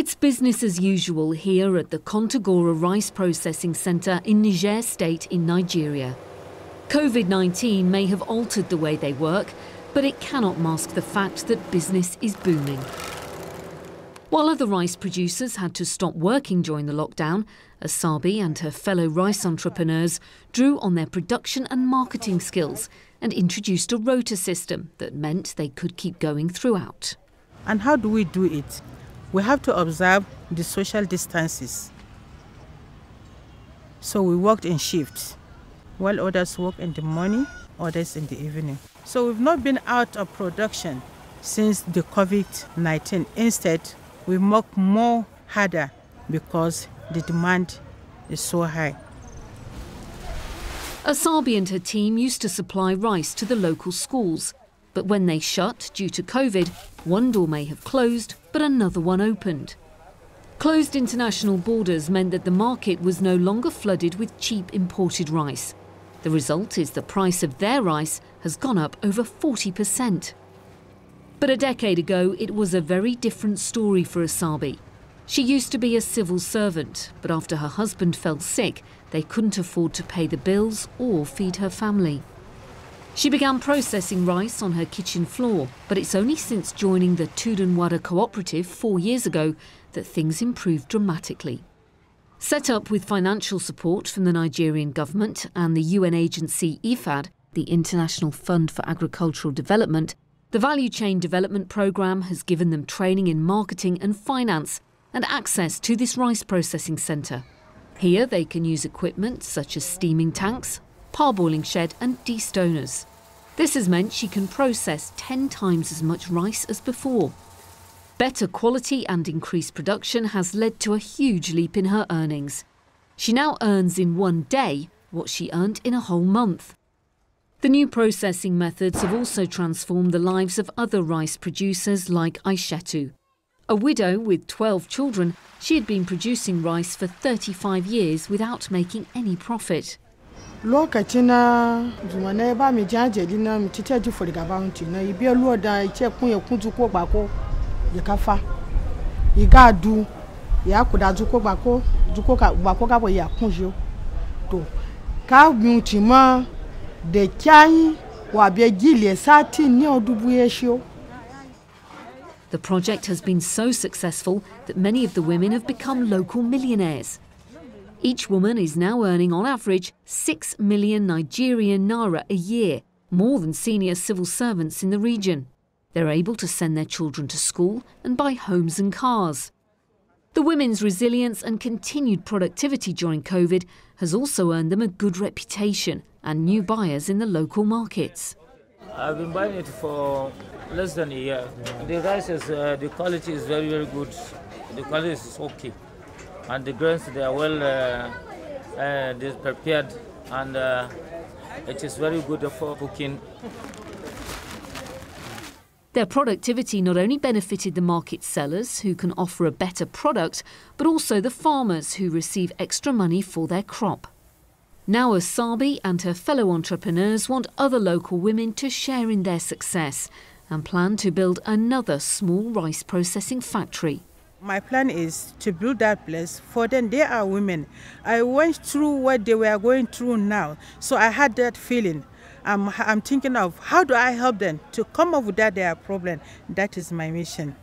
It's business as usual here at the Kontagora Rice Processing Centre in Niger State in Nigeria. COVID-19 may have altered the way they work, but it cannot mask the fact that business is booming. While other rice producers had to stop working during the lockdown, Asabe and her fellow rice entrepreneurs drew on their production and marketing skills and introduced a rota system that meant they could keep going throughout. And how do we do it? We have to observe the social distances. So we worked in shifts, while others work in the morning, others in the evening. So we've not been out of production since the COVID-19. Instead, we work more harder because the demand is so high. Asabe and her team used to supply rice to the local schools. But when they shut due to COVID, one door may have closed, but another one opened. Closed international borders meant that the market was no longer flooded with cheap imported rice. The result is the price of their rice has gone up over 40%. But a decade ago, it was a very different story for Asabe. She used to be a civil servant, but after her husband fell sick, they couldn't afford to pay the bills or feed her family. She began processing rice on her kitchen floor, but it's only since joining the Tudunwada cooperative 4 years ago that things improved dramatically. Set up with financial support from the Nigerian government and the UN agency IFAD, the International Fund for Agricultural Development, the Value Chain Development Programme has given them training in marketing and finance and access to this rice processing centre. Here they can use equipment such as steaming tanks, parboiling shed and destoners. This has meant she can process 10 times as much rice as before. Better quality and increased production has led to a huge leap in her earnings. She now earns in one day what she earned in a whole month. The new processing methods have also transformed the lives of other rice producers like Aishetu. A widow with 12 children, she had been producing rice for 35 years without making any profit. Lokacin na ba mi jajeli na mi tete ji for the bounty na ibi olu oda iche kun ye kun tu ko gbako ye kafa igadu ya kuda ju ko gbako ju ko gbako ka bo ya kunjo to ka mi ti mo de kyan wa be gile sati ni odubu yesho. The project has been so successful that many of the women have become local millionaires. Each woman is now earning on average 6 million Nigerian naira a year, more than senior civil servants in the region. They're able to send their children to school and buy homes and cars. The women's resilience and continued productivity during COVID has also earned them a good reputation and new buyers in the local markets. I've been buying it for less than a year. The rice is, the quality is very, very good. The quality is okay. And the grains, they are well they're prepared, and it is very good for cooking. Their productivity not only benefited the market sellers, who can offer a better product, but also the farmers, who receive extra money for their crop. Now Asabe and her fellow entrepreneurs want other local women to share in their success and plan to build another small rice processing factory. My plan is to build that place for them. They are women. I went through what they were going through now, so I had that feeling. I'm thinking of how do I help them to come up with their problem. That is my mission.